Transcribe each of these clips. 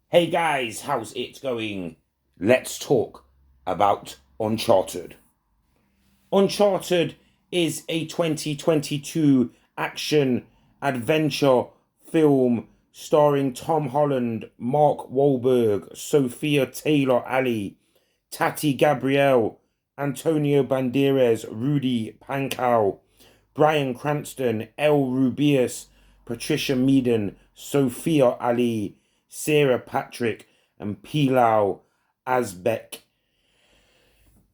Hey guys, how's it going? Let's talk about Uncharted. Uncharted is a 2022 action adventure film starring Tom Holland, Mark Wahlberg, Sophia Taylor-Ali, Tati Gabrielle, Antonio Banderas, Rudy Pankau, Bryan Cranston, El Rubius, Patricia Meaden, Sophia Ali, Sarah Patrick, and Pilau Asbeck.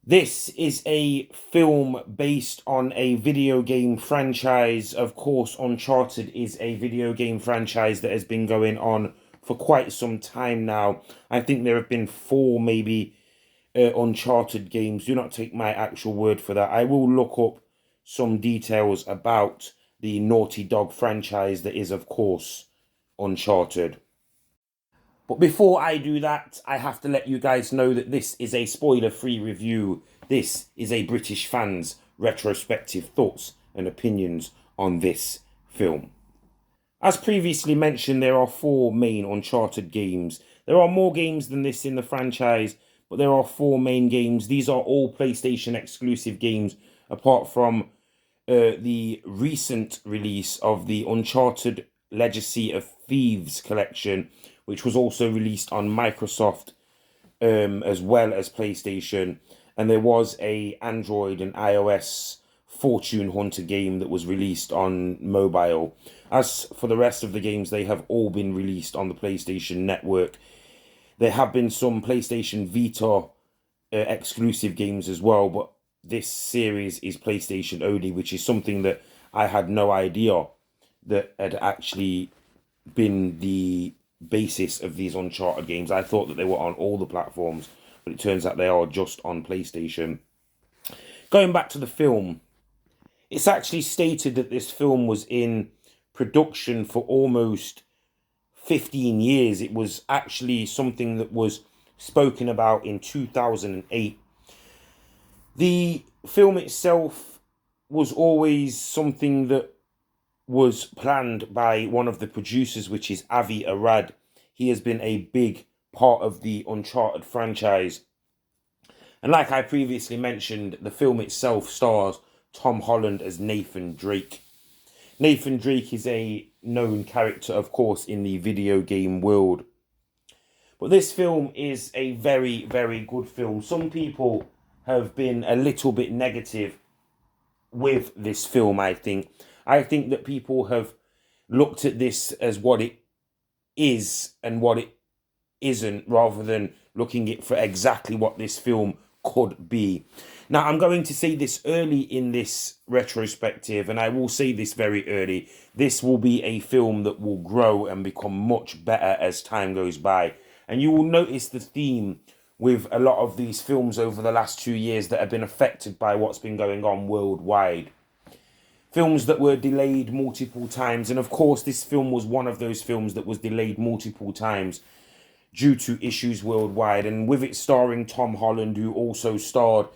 This is a film based on a video game franchise. Of course, Uncharted is a video game franchise that has been going on for quite some time now. I think there have been four, maybe, Uncharted games. Do not take my actual word for that. I will look up some details about the Naughty Dog franchise that is, of course, Uncharted. But before I do that, I have to let you guys know that this is a spoiler-free review. This is a British fan's retrospective thoughts and opinions on this film. As previously mentioned, there are four main Uncharted games. There are more games than this in the franchise, but there are four main games. These are all PlayStation exclusive games, apart from the recent release of the Uncharted Legacy of Thieves collection, which was also released on Microsoft as well as PlayStation. And there was a Android and iOS Fortune Hunter game that was released on mobile. As for the rest of the games, they have all been released on the PlayStation Network. There have been some PlayStation Vita exclusive games as well, but this series is PlayStation only, which is something that I had no idea that had actually been the basis of these Uncharted games. I thought that they were on all the platforms, but it turns out they are just on PlayStation. Going back to the film, it's actually stated that this film was in production for almost 15 years. It was actually something that was spoken about in 2008. The film itself was always something that was planned by one of the producers, which is Avi Arad. He has been a big part of the Uncharted franchise. And like I previously mentioned, the film itself stars Tom Holland as Nathan Drake. Nathan Drake is a known character, of course, in the video game world. But this film is a very, very good film. Some people have been a little bit negative with this film, I think. I think that people have looked at this as what it is and what it isn't, rather than looking at for exactly what this film could be. Now, I'm going to say this early in this retrospective, and I will say this very early. This will be a film that will grow and become much better as time goes by. And you will notice the theme with a lot of these films over the last 2 years that have been affected by what's been going on worldwide. Films that were delayed multiple times, and of course this film was one of those films that was delayed multiple times due to issues worldwide. And with it starring Tom Holland, who also starred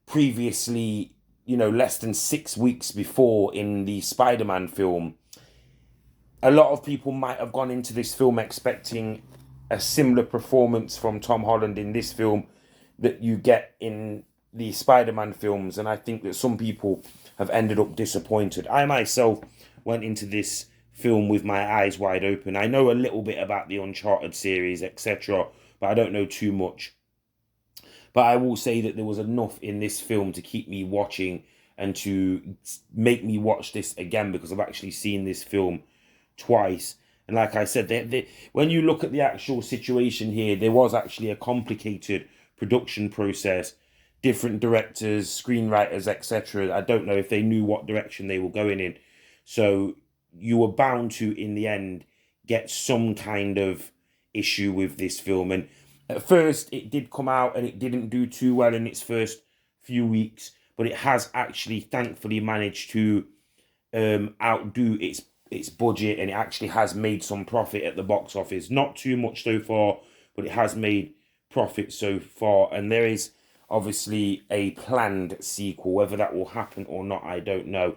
previously, less than 6 weeks before in the Spider-Man film, a lot of people might have gone into this film expecting a similar performance from Tom Holland in this film that you get in the Spider-Man films, and I think that some people have ended up disappointed. I myself went into this film with my eyes wide open. I know a little bit about the Uncharted series, etc., but I don't know too much. But I will say that there was enough in this film to keep me watching and to make me watch this again, because I've actually seen this film twice. And like I said, when you look at the actual situation here, there was actually a complicated production process, different directors, screenwriters, etc. I don't know if they knew what direction they were going in. So you were bound to, in the end, get some kind of issue with this film. And at first, it did come out and it didn't do too well in its first few weeks, but it has actually, thankfully, managed to outdo its budget, and it actually has made some profit at the box office. Not too much so far, but it has made profit so far. And there is obviously a planned sequel. Whether that will happen or not, I don't know.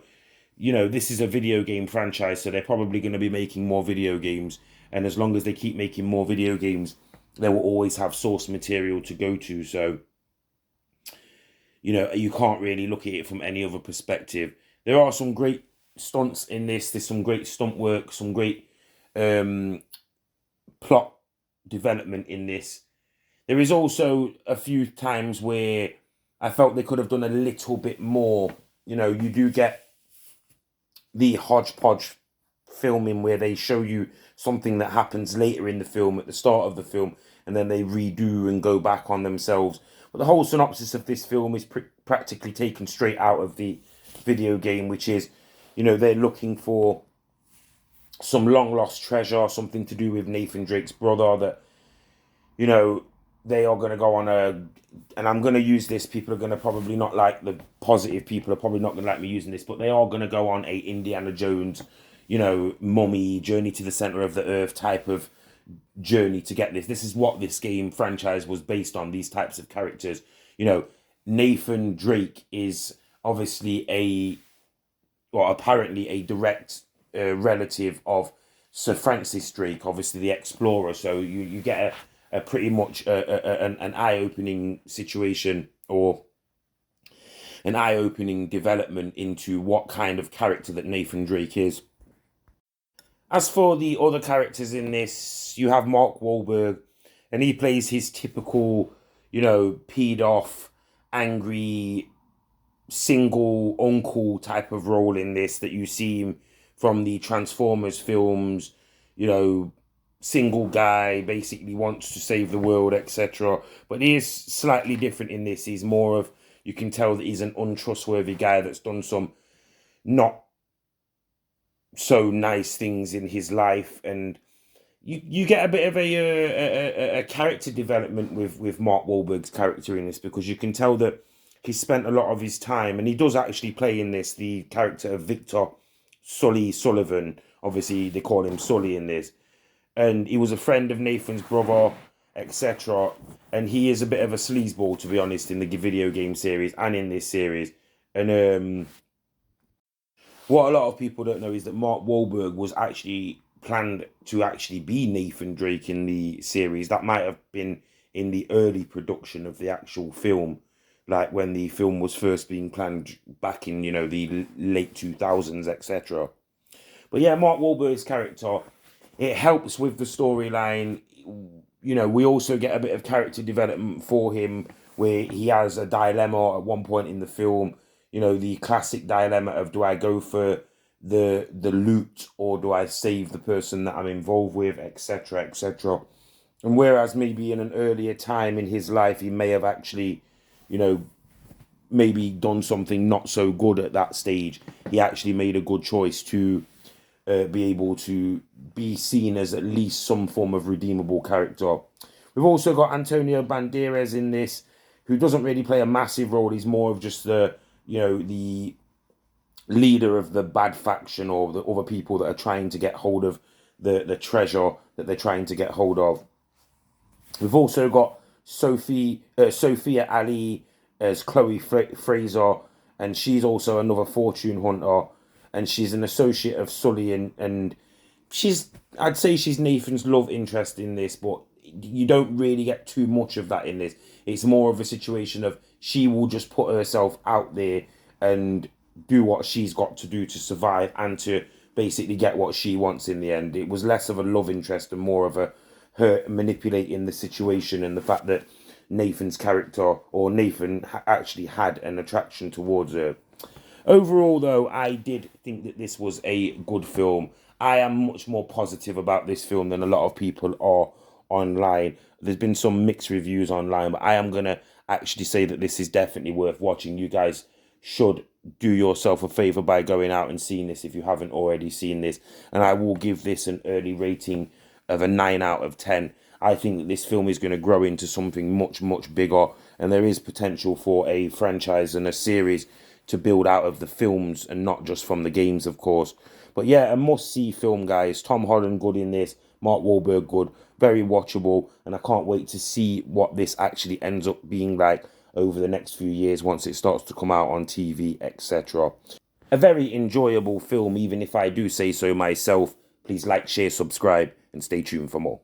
This is a video game franchise, so they're probably going to be making more video games. And as long as they keep making more video games, they will always have source material to go to. So, you know, you can't really look at it from any other perspective. There are some great stunts in this. There's some great stunt work, some great plot development in this. There is also a few times where I felt they could have done a little bit more. You know, you do get the hodgepodge filming where they show you something that happens later in the film at the start of the film, and then they redo and go back on themselves. But the whole synopsis of this film is practically taken straight out of the video game, which is, you know, they're looking for some long lost treasure, something to do with Nathan Drake's brother, that, you know, they are going to go on a, and I'm going to use this, people are going to probably not like, the positive people are probably not going to like me using this, but they are going to go on a Indiana Jones, you know, mummy, journey to the center of the earth type of journey to get this. This is what this game franchise was based on, these types of characters. You know, Nathan Drake is obviously apparently a direct relative of Sir Francis Drake, obviously the explorer. So you get a pretty much an eye-opening situation, or an eye-opening development into what kind of character that Nathan Drake is. As for the other characters in this, you have Mark Wahlberg, and he plays his typical, you know, peed off, angry, single uncle type of role in this that you see him from the Transformers films. You know, single guy, basically wants to save the world, etc. But he is slightly different in this. He's more of, you can tell that he's an untrustworthy guy that's done some not so nice things in his life, and you get a bit of a character development with Mark Wahlberg's character in this, because you can tell that he spent a lot of his time, and he does actually play in this the character of Victor Sully Sullivan. Obviously, they call him Sully in this, and he was a friend of Nathan's brother, etc. And he is a bit of a sleazeball, to be honest, in the video game series and in this series. And what a lot of people don't know is that Mark Wahlberg was actually planned to actually be Nathan Drake in the series. That might have been in the early production of the actual film, like when the film was first being planned back in, you know, the late 2000s, etc. But yeah, Mark Wahlberg's character, it helps with the storyline. You know, we also get a bit of character development for him, where he has a dilemma at one point in the film. You know, the classic dilemma of, do I go for the loot, or do I save the person that I'm involved with, etc., etc. And whereas maybe in an earlier time in his life, he may have actually, you know, maybe done something not so good at that stage, he actually made a good choice to be able to be seen as at least some form of redeemable character. We've also got Antonio Banderas in this, who doesn't really play a massive role. He's more of just the, you know, the leader of the bad faction, or the other people that are trying to get hold of the treasure that they're trying to get hold of. We've also got Sophia Ali as Chloe Fraser, and she's also another fortune hunter, and she's an associate of Sully, and I'd say she's Nathan's love interest in this, but you don't really get too much of that in this. It's more of a situation of, she will just put herself out there and do what she's got to do to survive, and to basically get what she wants in the end. It was less of a love interest and more of her manipulating the situation, and the fact that Nathan's character, or Nathan, actually had an attraction towards her. Overall, though, I did think that this was a good film. I am much more positive about this film than a lot of people are online. There's been some mixed reviews online, but I am going to actually say that this is definitely worth watching. You guys should do yourself a favor by going out and seeing this if you haven't already seen this. And I will give this an early rating of a 9 out of 10. I think that this film is going to grow into something much, much bigger, and there is potential for a franchise and a series to build out of the films, and not just from the games, of course. But yeah, a must-see film, guys. Tom Holland good in this, Mark Wahlberg good, very watchable, and I can't wait to see what this actually ends up being like over the next few years once it starts to come out on TV, etc. A very enjoyable film, even if I do say so myself. Please like, share, subscribe. and stay tuned for more.